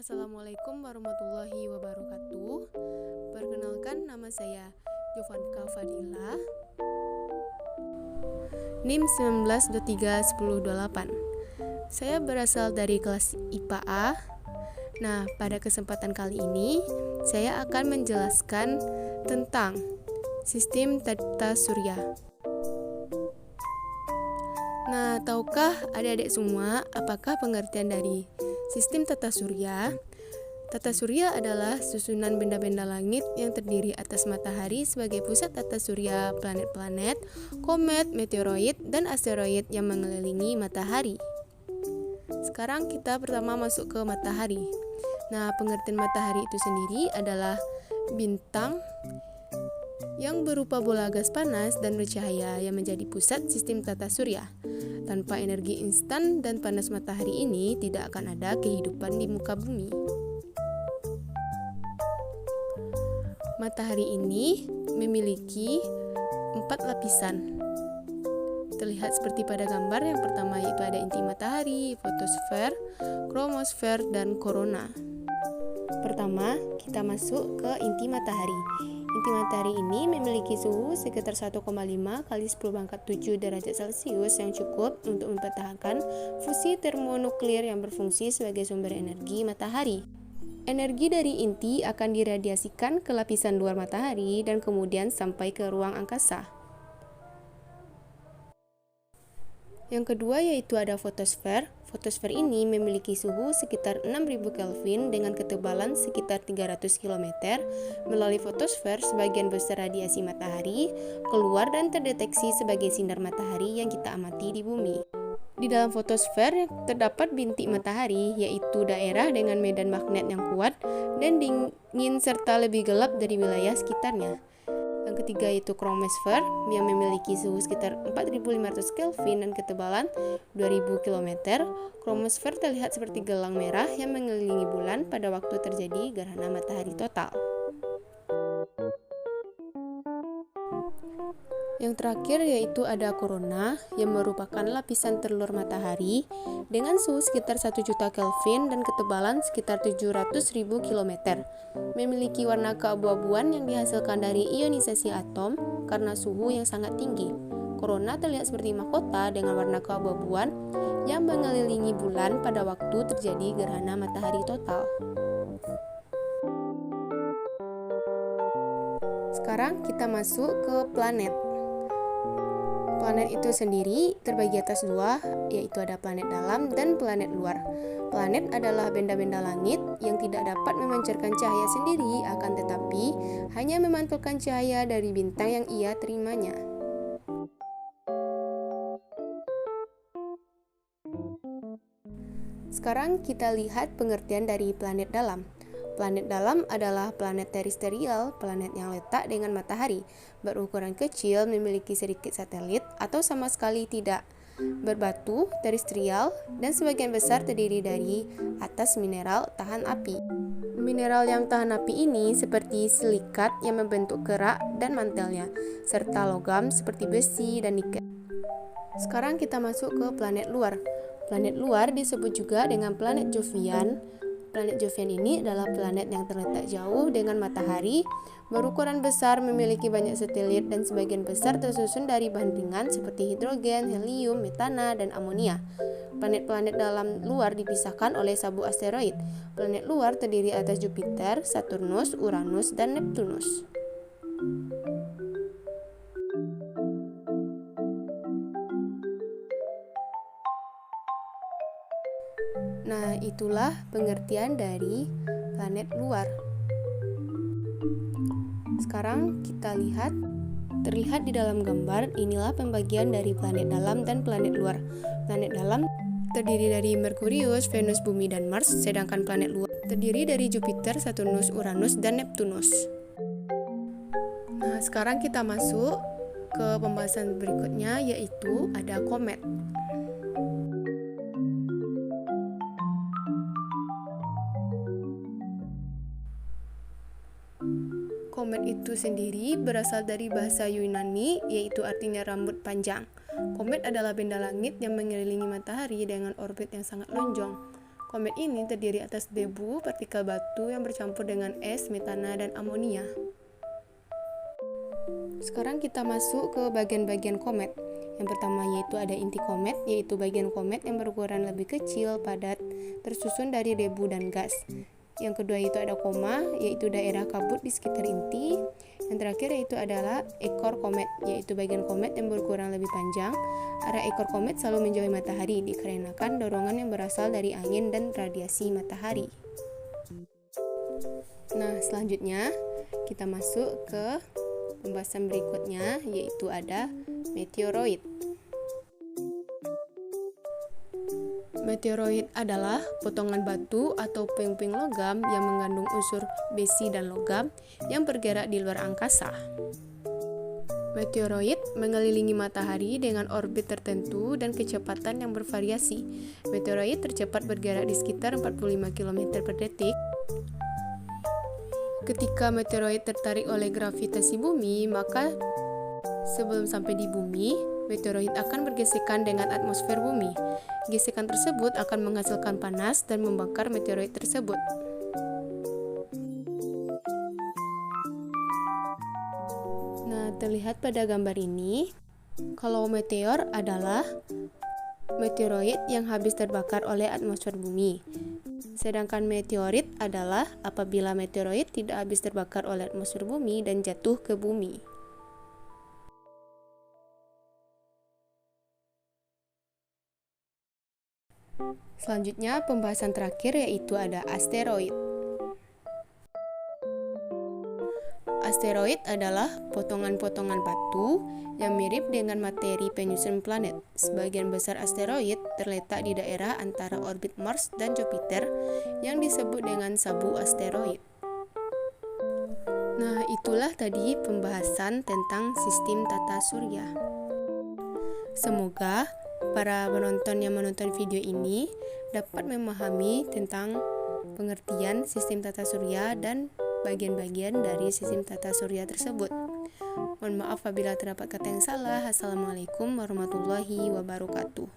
Assalamualaikum warahmatullahi wabarakatuh. Perkenalkan, nama saya Jovanka Fadila, NIM 19231028. Saya berasal dari kelas IPA A. Nah, pada kesempatan kali ini saya akan menjelaskan tentang sistem tata surya. Nah, tahukah adik-adik semua apakah pengertian dari sistem tata surya? Tata surya adalah susunan benda-benda langit yang terdiri atas matahari sebagai pusat tata surya, planet-planet, komet, meteoroid, dan asteroid yang mengelilingi matahari. Sekarang kita pertama masuk ke matahari. Nah, pengertian matahari itu sendiri adalah bintang yang berupa bola gas panas dan bercahaya yang menjadi pusat sistem tata surya. Tanpa energi instan dan panas matahari ini, tidak akan ada kehidupan di muka bumi. Matahari ini memiliki 4 lapisan. Terlihat seperti pada gambar yang pertama, yaitu ada inti matahari, fotosfer, kromosfer, dan korona. Pertama, kita masuk ke inti matahari. Inti matahari ini memiliki suhu sekitar 1,5 kali 10⁻⁷ derajat Celcius yang cukup untuk mempertahankan fusi termonuklir yang berfungsi sebagai sumber energi matahari. Energi dari inti akan diradiasikan ke lapisan luar matahari dan kemudian sampai ke ruang angkasa. Yang kedua yaitu ada fotosfer. Fotosfer ini memiliki suhu sekitar 6000 Kelvin dengan ketebalan sekitar 300 km. Melalui fotosfer, sebagian besar radiasi matahari keluar dan terdeteksi sebagai sinar matahari yang kita amati di bumi. Di dalam fotosfer terdapat bintik matahari, yaitu daerah dengan medan magnet yang kuat dan dingin serta lebih gelap dari wilayah sekitarnya. Yang ketiga yaitu kromosfer yang memiliki suhu sekitar 4500 Kelvin dan ketebalan 2000 km. Kromosfer terlihat seperti gelang merah yang mengelilingi bulan pada waktu terjadi gerhana matahari total. Yang terakhir yaitu ada korona yang merupakan lapisan telur matahari dengan suhu sekitar 1 juta Kelvin dan ketebalan sekitar 700.000 km. Memiliki warna keabu-abuan yang dihasilkan dari ionisasi atom karena suhu yang sangat tinggi. Korona terlihat seperti mahkota dengan warna keabu-abuan yang mengelilingi bulan pada waktu terjadi gerhana matahari total. Sekarang kita masuk ke planet. Planet itu sendiri terbagi atas dua, yaitu ada planet dalam dan planet luar. Planet adalah benda-benda langit yang tidak dapat memancarkan cahaya sendiri, akan tetapi hanya memantulkan cahaya dari bintang yang ia terimanya. Sekarang kita lihat pengertian dari planet dalam. Planet dalam adalah planet terestrial, planet yang letak dengan matahari, berukuran kecil, memiliki sedikit satelit, atau sama sekali tidak, berbatu, terestrial, dan sebagian besar terdiri dari atas mineral tahan api. Mineral yang tahan api ini seperti silikat yang membentuk kerak dan mantelnya, serta logam seperti besi dan nikel. Sekarang kita masuk ke planet luar. Planet luar disebut juga dengan planet Jovian. Planet Jovian ini adalah planet yang terletak jauh dengan matahari, berukuran besar, memiliki banyak satelit, dan sebagian besar tersusun dari bahan ringan seperti hidrogen, helium, metana, dan amonia. Planet-planet dalam luar dipisahkan oleh sabuk asteroid. Planet luar terdiri atas Jupiter, Saturnus, Uranus, dan Neptunus. Nah, itulah pengertian dari planet luar. Sekarang kita lihat, terlihat di dalam gambar, inilah pembagian dari planet dalam dan planet luar. Planet dalam terdiri dari Merkurius, Venus, Bumi, dan Mars, sedangkan planet luar terdiri dari Jupiter, Saturnus, Uranus, dan Neptunus. Nah, sekarang kita masuk ke pembahasan berikutnya, yaitu ada komet. Komet itu sendiri berasal dari bahasa Yunani, yaitu artinya rambut panjang. Komet adalah benda langit yang mengelilingi matahari dengan orbit yang sangat lonjong. Komet ini terdiri atas debu, partikel batu yang bercampur dengan es, metana, dan amonia. Sekarang kita masuk ke bagian-bagian komet. Yang pertama yaitu ada inti komet, yaitu bagian komet yang berukuran lebih kecil, padat, tersusun dari debu dan gas. Yang kedua itu ada koma, yaitu daerah kabut di sekitar inti. Yang terakhir yaitu adalah ekor komet, yaitu bagian komet yang berukuran lebih panjang. Arah ekor komet selalu menjauhi matahari dikarenakan dorongan yang berasal dari angin dan radiasi matahari. Nah, selanjutnya kita masuk ke pembahasan berikutnya, yaitu ada meteoroid. Meteoroid adalah potongan batu atau puing-puing logam yang mengandung unsur besi dan logam yang bergerak di luar angkasa. Meteoroid mengelilingi matahari dengan orbit tertentu dan kecepatan yang bervariasi. Meteoroid tercepat bergerak di sekitar 45 km per detik. Ketika meteoroid tertarik oleh gravitasi bumi, maka sebelum sampai di bumi, meteoroid akan bergesekan dengan atmosfer bumi. Gesekan tersebut akan menghasilkan panas dan membakar meteoroid tersebut. Nah, terlihat pada gambar ini, kalau meteor adalah meteoroid yang habis terbakar oleh atmosfer bumi. Sedangkan meteorit adalah apabila meteoroid tidak habis terbakar oleh atmosfer bumi dan jatuh ke bumi. Selanjutnya, pembahasan terakhir yaitu ada asteroid. Asteroid adalah potongan-potongan batu yang mirip dengan materi penyusun planet. Sebagian besar asteroid terletak di daerah antara orbit Mars dan Jupiter yang disebut dengan sabu asteroid. Nah, itulah tadi pembahasan tentang sistem tata surya. Semoga para penonton yang menonton video ini dapat memahami tentang pengertian sistem tata surya dan bagian-bagian dari sistem tata surya tersebut. Mohon maaf apabila terdapat kata yang salah. Assalamualaikum warahmatullahi wabarakatuh.